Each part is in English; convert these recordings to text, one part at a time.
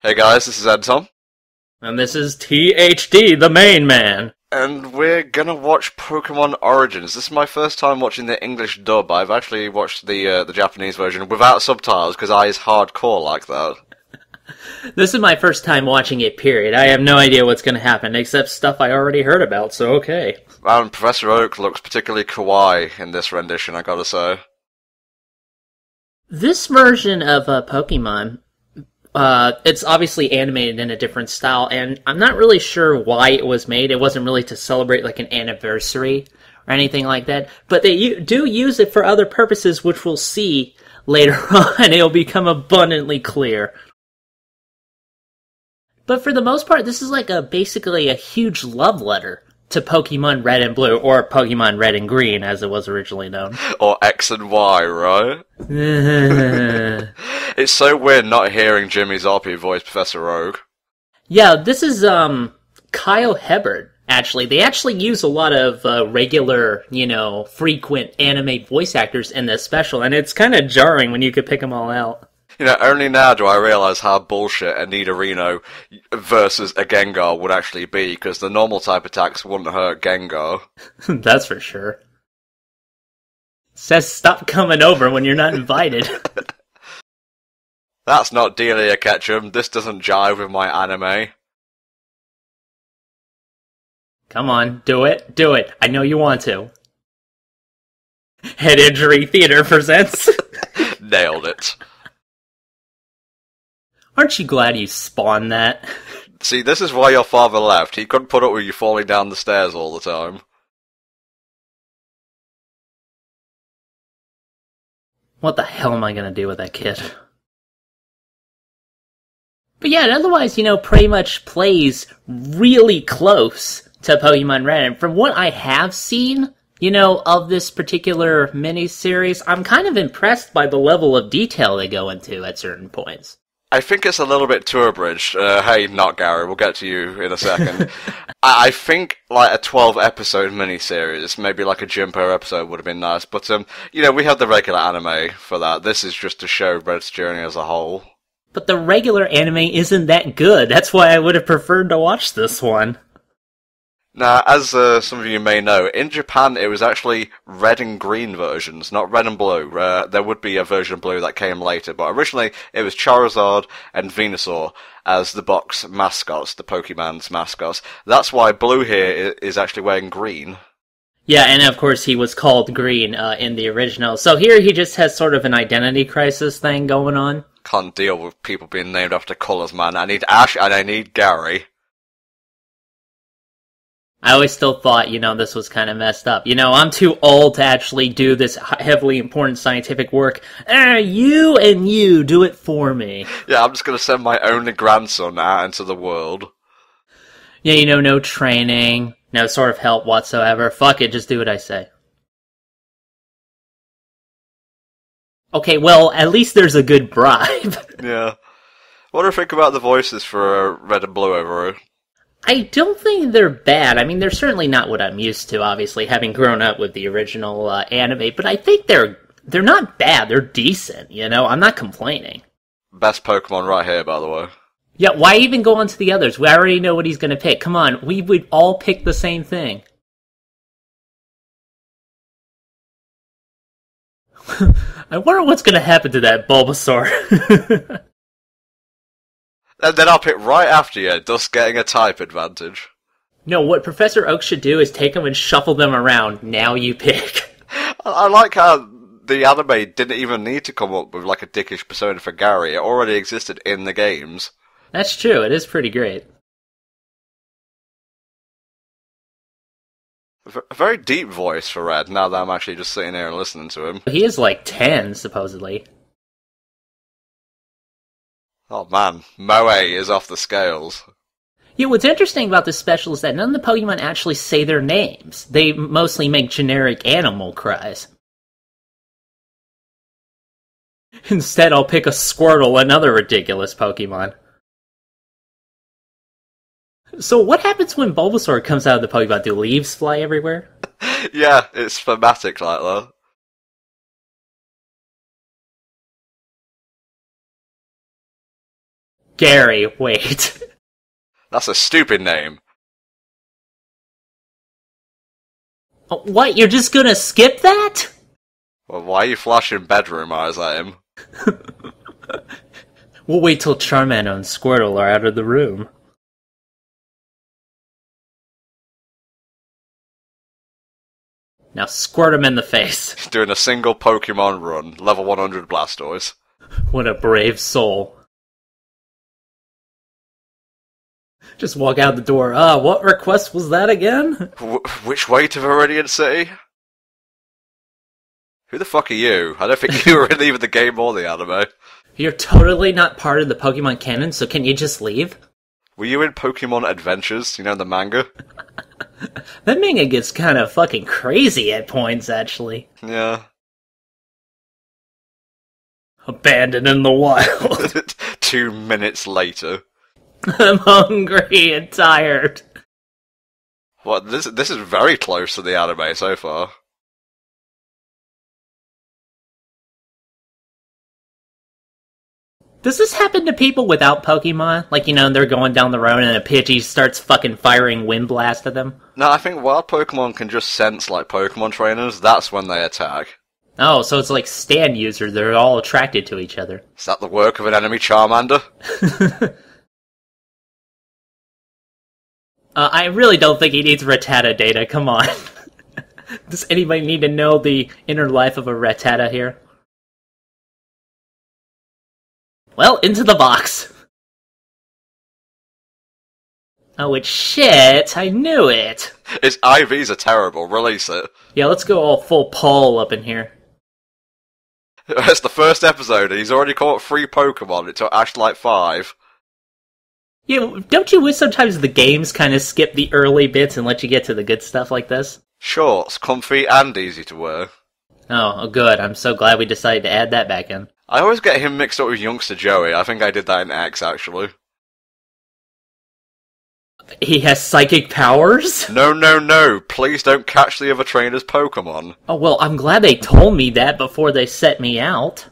Hey guys, this is NTom, And this is THD, the main man. and we're gonna watch Pokemon Origins. This is my first time watching the English dub. I've actually watched the Japanese version without subtitles because I is hardcore like that. This is my first time watching it, period. I have no idea what's going to happen, except stuff I already heard about, so okay. And Professor Oak looks particularly kawaii in this rendition, I gotta say. This version of Pokemon, it's obviously animated in a different style, and I'm not really sure why it was made. It wasn't really to celebrate like an anniversary or anything like that, but they do use it for other purposes, which we'll see later on. It'll become abundantly clear. But for the most part, this is like basically a huge love letter to Pokemon Red and Blue, or Pokemon Red and Green, as it was originally known. Or X and Y, right? It's so weird not hearing Jimmy Zoppy voice Professor Oak. Yeah, this is Kyle Hebert, actually. They actually use a lot of regular, frequent anime voice actors in this special, and it's kind of jarring when you could pick them all out. Only now do I realise how bullshit a Nidorino versus a Gengar would actually be, because the normal type attacks wouldn't hurt Gengar. That's for sure. Says stop coming over when you're not invited. That's not Delia Ketchum. This doesn't jive with my anime. Come on, do it. Do it. I know you want to. Head Injury Theater presents. Nailed it. Aren't you glad you spawned that? See, this is why your father left. He couldn't put up with you falling down the stairs all the time. What the hell am I gonna do with that kid? But yeah, it otherwise, pretty much plays really close to Pokemon Red. And from what I have seen, of this particular miniseries, I'm kind of impressed by the level of detail they go into at certain points. I think it's a little bit too abridged. Hey, not Gary, we'll get to you in a second. I think like a 12-episode miniseries, maybe like a gym per episode would have been nice. But, we have the regular anime for that. This is just to show Red's journey as a whole. But the regular anime isn't that good. That's why I would have preferred to watch this one. Now, as some of you may know, in Japan it was actually red and green versions, not red and blue. There would be a version of blue that came later, but originally it was Charizard and Venusaur as the box mascots, the Pokemon's mascots. That's why Blue here is actually wearing green. Yeah, and of course he was called Green in the original. So here he just has sort of an identity crisis thing going on. Can't deal with people being named after colours, man. I need Ash and I need Gary. I always still thought, this was kind of messed up. I'm too old to actually do this heavily important scientific work. You and you do it for me. Yeah, I'm just going to send my only grandson out into the world. Yeah, no training, no sort of help whatsoever. Fuck it, just do what I say. Okay, well, at least there's a good bribe. Yeah. What do you think about the voices for Red and Blue overall? I don't think they're bad. I mean, they're certainly not what I'm used to, obviously, having grown up with the original anime, but I think they're not bad. They're decent, I'm not complaining. Best Pokemon right here, by the way. Yeah, why even go on to the others? We already know what he's going to pick. Come on, we would all pick the same thing. I wonder what's going to happen to that Bulbasaur. And then I'll pick right after you, thus getting a type advantage. No, what Professor Oak should do is take them and shuffle them around. Now you pick. I like how the anime didn't even need to come up with like a dickish persona for Gary. It already existed in the games. That's true, it is pretty great. A very deep voice for Red, now that I'm actually just sitting here and listening to him. He is like 10, supposedly. Oh man, Moe is off the scales. Yeah, what's interesting about this special is that none of the Pokemon actually say their names. They mostly make generic animal cries. Instead, I'll pick a Squirtle, another ridiculous Pokemon. So what happens when Bulbasaur comes out of the Pokemon? Do leaves fly everywhere? Yeah, it's thematic like that. Gary, wait. That's a stupid name. What, you're just gonna skip that? Well, why are you flashing bedroom eyes at him? We'll wait till Charmander and Squirtle are out of the room. Now squirt him in the face. He's doing a single Pokemon run, level 100 Blastoise. What a brave soul. Just walk out the door. What request was that again? Which way to Viridian City? Who the fuck are you? I don't think you were in either the game or the anime. You're totally not part of the Pokemon canon, so can you just leave? Were you in Pokemon Adventures, you know, the manga? That manga gets kind of fucking crazy at points, actually. Yeah. Abandoned in the wild. 2 minutes later. I'm hungry and tired. What, this is very close to the anime so far. Does this happen to people without Pokemon? Like, you know, they're going down the road and a Pidgey starts fucking firing Wind Blast at them? No, I think wild Pokemon can just sense like Pokemon trainers, that's when they attack. Oh, so it's like stand users, they're all attracted to each other. Is that the work of an enemy Charmander? I really don't think he needs Rattata data, come on. Does anybody need to know the inner life of a Rattata here? Well, into the box. Oh, it's shit. I knew it. Its IVs are terrible. Release it. Yeah, let's go all full Paul up in here. It's the first episode and he's already caught 3 Pokemon. It took Ash like 5. Yeah, don't you wish sometimes the games kind of skip the early bits and let you get to the good stuff like this? Shorts, comfy and easy to wear. Oh, good. I'm so glad we decided to add that back in. I always get him mixed up with youngster Joey. I think I did that in X, actually. He has psychic powers? No. Please don't catch the other trainer's Pokemon. Oh, well, I'm glad they told me that before they set me out.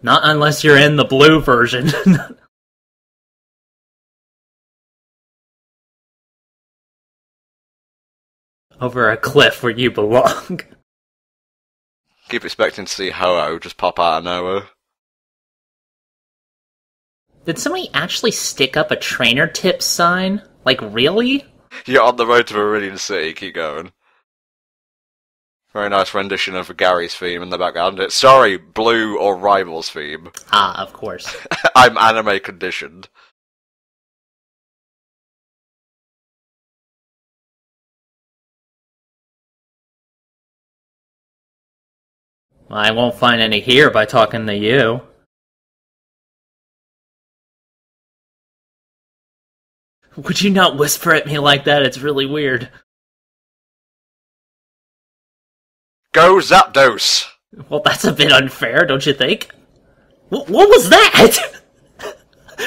Not unless you're in the blue version. Over a cliff where you belong. Keep expecting to see Ho-Oh just pop out of nowhere. Did somebody actually stick up a trainer tip sign? Like, really? You're on the road to Viridian City, keep going. Very nice rendition of Gary's theme in the background. It's sorry, Blue or Rivals theme. Ah, of course. I'm anime conditioned. Well, I won't find any here by talking to you. Would you not whisper at me like that? It's really weird. Go Zapdos! Well, that's a bit unfair, don't you think? What was that?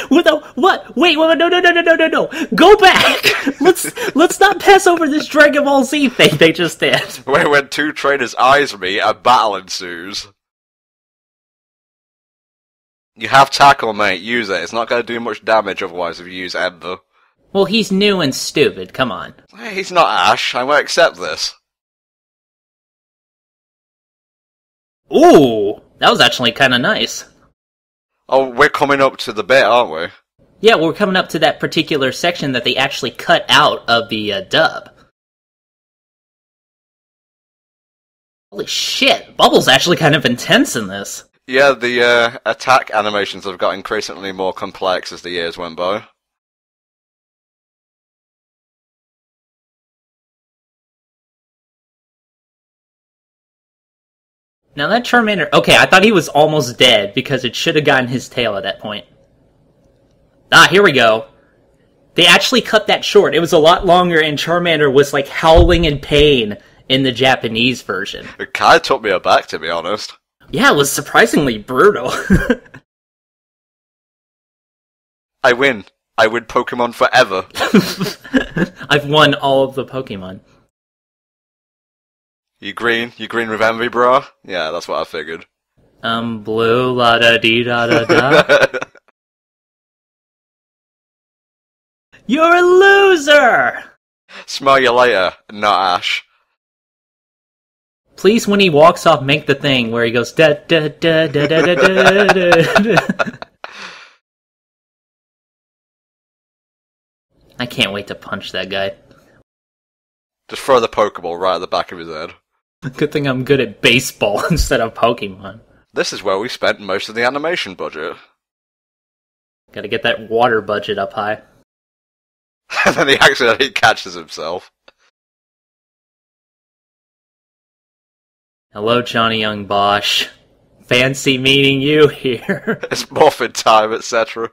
What? Wait, no. Go back! Let's not pass over this Dragon Ball Z thing they just did. When 2 trainers eyes me, a battle ensues. You have Tackle, mate. Use it. It's not going to do much damage otherwise if you use Ember. Well, he's new and stupid, come on. He's not Ash. I won't accept this. Ooh, that was actually kind of nice. Oh, we're coming up to the bit, aren't we? Yeah, we're coming up to that particular section that they actually cut out of the dub. Holy shit, Bubble's actually kind of intense in this. Yeah, the attack animations have got increasingly more complex as the years went by. Now that Charmander... Okay, I thought he was almost dead because it should have gotten his tail at that point. Ah, here we go. They actually cut that short. It was a lot longer and Charmander was like howling in pain in the Japanese version. It kind of took me aback, to be honest. Yeah, it was surprisingly brutal. I win. I win Pokemon forever. I've won all of the Pokemon. You green? You green with envy, bro? Yeah, that's what I figured. I'm blue, la da dee da da da. You're a loser! Smell you later, not Ash. Please, when he walks off, make the thing where he goes da da da da da da da da. I can't wait to punch that guy. Just throw the Pokeball right at the back of his head. Good thing I'm good at baseball instead of Pokemon. This is where we spent most of the animation budget. Gotta get that water budget up high. And then he accidentally catches himself. Hello, Johnny Young Bosch. Fancy meeting you here. It's morphin time, etc.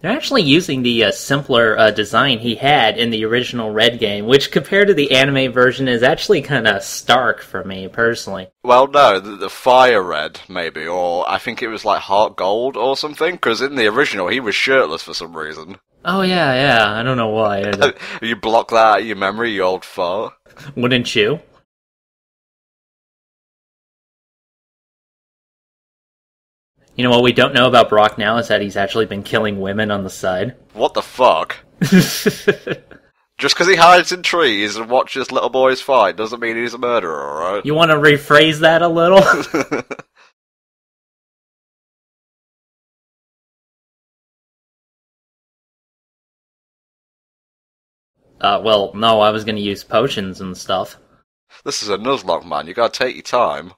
They're actually using the simpler design he had in the original Red game, which compared to the anime version is actually kind of stark for me, personally. Well, no, the Fire Red, maybe, or I think it was like Heart Gold or something, because in the original he was shirtless for some reason. Oh, yeah, I don't know why. You block that out of your memory, you old fart. Wouldn't you? You know what we don't know about Brock now is that he's actually been killing women on the side. What the fuck? Just because he hides in trees and watches little boys fight doesn't mean he's a murderer, alright? You want to rephrase that a little? Well, no, I was gonna use potions and stuff. This is a Nuzlocke, man. You gotta take your time.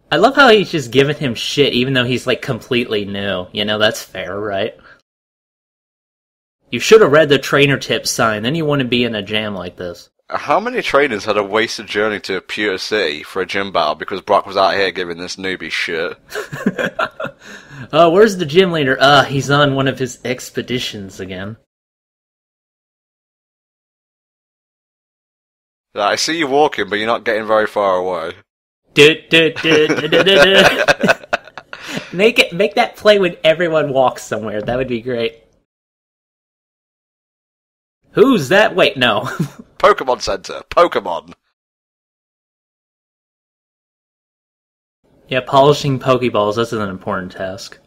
I love how he's just giving him shit even though he's, like, completely new. You know, that's fair, right? You should have read the trainer tip sign, then you wouldn't be in a jam like this. How many trainers had a wasted journey to Pewter City for a gym battle because Brock was out here giving this newbie shit? Where's the gym leader? He's on one of his expeditions again. I see you walking, but you're not getting very far away. Make that play when everyone walks somewhere. That would be great. Who's that? Wait, no. Pokemon Center. Pokemon. Yeah, polishing Pokeballs, that's an important task.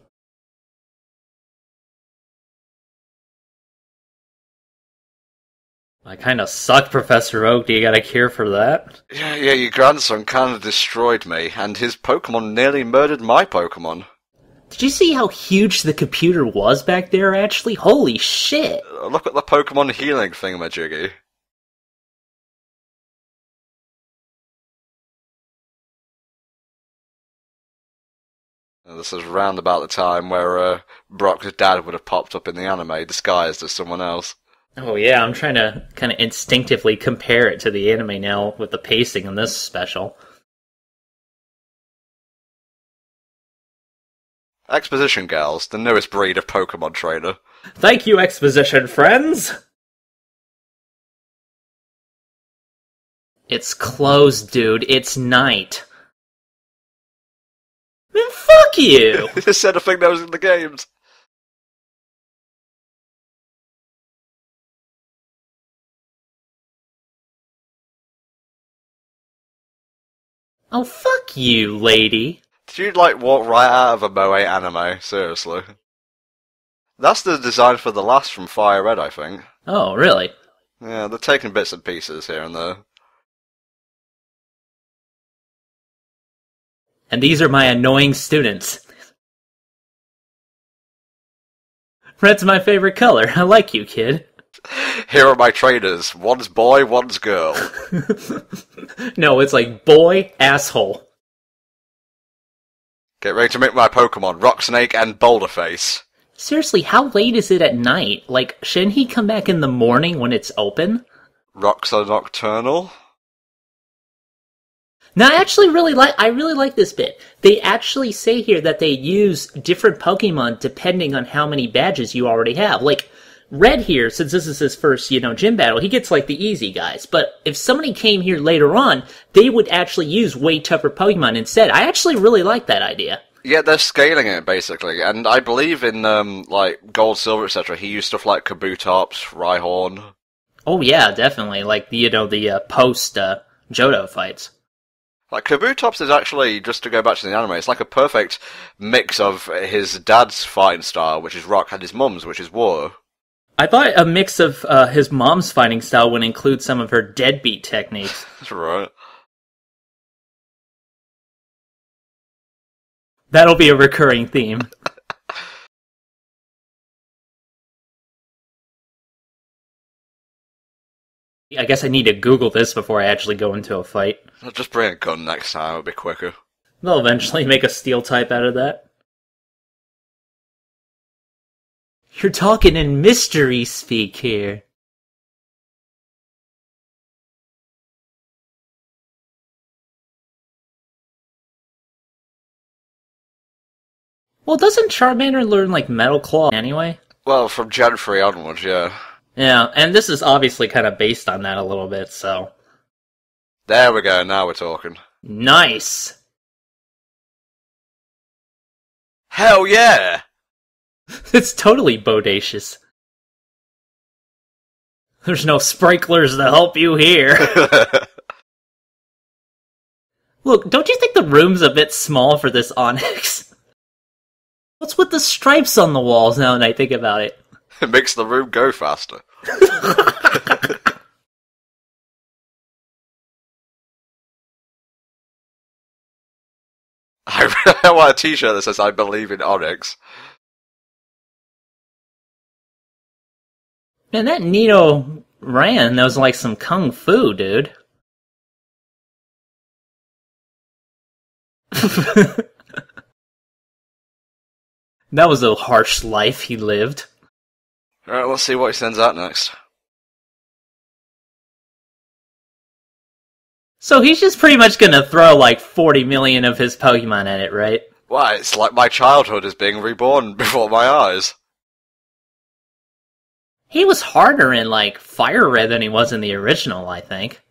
I kinda suck, Professor Oak. Do you got a cure for that? Yeah, your grandson kinda destroyed me, and his Pokemon nearly murdered my Pokemon. Did you see how huge the computer was back there, actually? Holy shit! Look at the Pokemon healing thingamajiggy. This is round about the time where Brock's dad would have popped up in the anime, disguised as someone else. Oh yeah, I'm trying to kind of instinctively compare it to the anime now with the pacing in this special. Exposition Gals, the newest breed of Pokemon trainer. Thank you, Exposition friends! It's closed, dude. It's night. Man, fuck you! This said a thing that was in the games. Oh, fuck you, lady. Did you, walk right out of a Moe anime? Seriously. That's the design for the last from Fire Red, I think. Oh, really? Yeah, they're taking bits and pieces here and there. And these are my annoying students. Red's my favorite color. I like you, kid. Here are my trainers. One's boy, one's girl. No, it's like boy, asshole. Get ready to meet my Pokemon, Rock Snake and Boulderface. Seriously, how late is it at night? Like, shouldn't he come back in the morning when it's open? Rocks are nocturnal. No, I really like this bit. They actually say here that they use different Pokemon depending on how many badges you already have. Like, Red here, since this is his first, gym battle, he gets, the easy guys. But if somebody came here later on, they would actually use way tougher Pokemon instead. I actually really like that idea. Yeah, they're scaling it, basically. And I believe in, Gold, Silver, etc., he used stuff like Kabutops, Rhyhorn. Oh yeah, definitely. Like the post Johto fights. Like, Kabutops is actually, just to go back to the anime, it's like a perfect mix of his dad's fighting style, which is rock, and his mum's, which is war. I thought a mix of his mom's fighting style would include some of her deadbeat techniques. That's right. That'll be a recurring theme. I guess I need to Google this before I actually go into a fight. I'll just bring a gun next time, it'll be quicker. They'll eventually make a steel type out of that. You're talking in mystery speak here. Well, doesn't Charmander learn, like, Metal Claw anyway? Well, from Gen 3 onwards, yeah. Yeah, and this is obviously kind of based on that a little bit, so... There we go, now we're talking. Nice! Hell yeah! It's totally bodacious. There's no sprinklers to help you here. Look, don't you think the room's a bit small for this Onyx? What's with the stripes on the walls now that I think about it? It makes the room go faster. I want a t-shirt that says I believe in Onyx. Man, that Nito ran knows like some kung fu, dude. That was a harsh life he lived. Alright, let's see what he sends out next. So he's just pretty much gonna throw like 40 million of his Pokemon at it, right? Why, it's like my childhood is being reborn before my eyes. He was harder in like Fire Red than he was in the original, I think.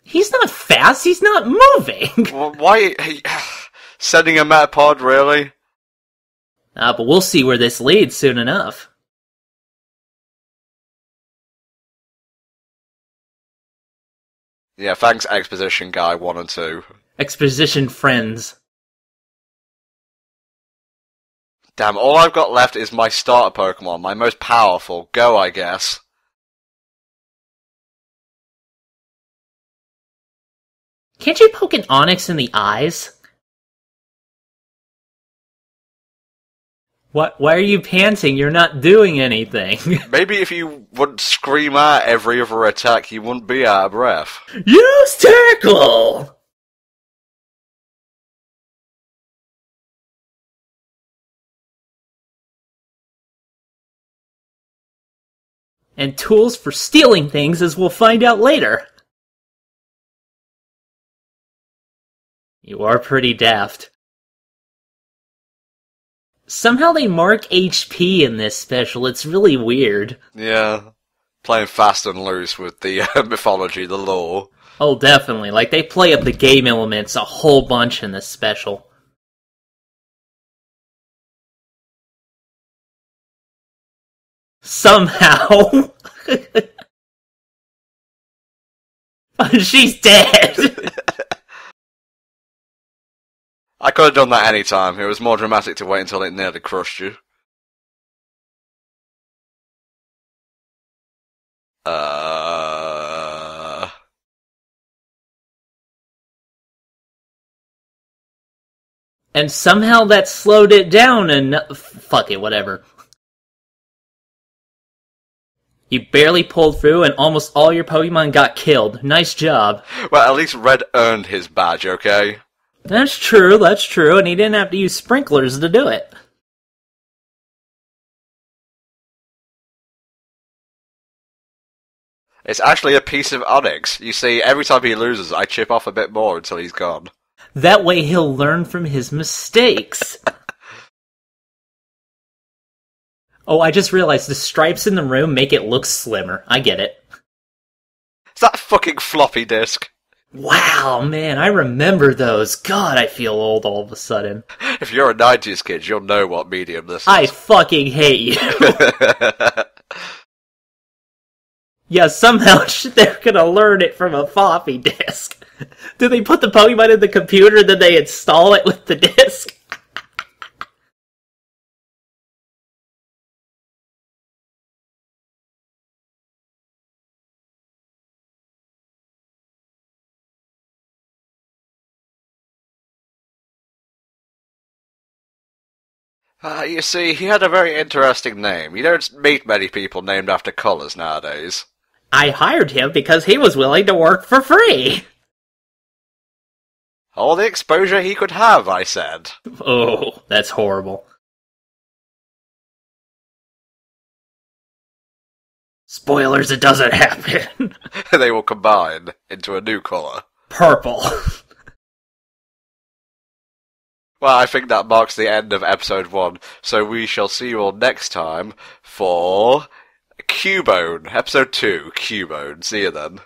He's not fast, he's not moving! Well, why... Sending a Metapod, really? But we'll see where this leads soon enough. Yeah, thanks Exposition Guy 1 and 2. Exposition friends. Damn, all I've got left is my starter Pokemon, my most powerful. Go, I guess. Can't you poke an Onyx in the eyes? What? Why are you panting? You're not doing anything. Maybe if you wouldn't scream out every other attack, you wouldn't be out of breath. Use Tackle! And tools for stealing things, as we'll find out later. You are pretty daft. Somehow they mark HP in this special, it's really weird. Yeah. Playing fast and loose with the mythology, the lore. Oh, definitely. Like, they play up the game elements a whole bunch in this special. Somehow. She's dead. I could have done that any time. It was more dramatic to wait until it nearly crushed you. And somehow that slowed it down and... Fuck it, whatever. You barely pulled through and almost all your Pokemon got killed. Nice job. Well, at least Red earned his badge, okay? That's true, and he didn't have to use sprinklers to do it. It's actually a piece of Onyx. You see, every time he loses, I chip off a bit more until he's gone. That way he'll learn from his mistakes. Oh, I just realized the stripes in the room make it look slimmer. I get it. Is that a fucking floppy disk? Wow, man, I remember those. God, I feel old all of a sudden. If you're a 90s kid, you'll know what medium this is. I fucking hate you. Yeah, somehow they're gonna learn it from a floppy disk. Do they put the Pokemon in the computer, then they install it with the disk? You see, he had a very interesting name. You don't meet many people named after colours nowadays. I hired him because he was willing to work for free. All the exposure he could have, I said. Oh, that's horrible. Spoilers, it doesn't happen. They will combine into a new colour. Purple. Well, I think that marks the end of episode 1, so we shall see you all next time for Cubone, episode 2, Cubone. See you then.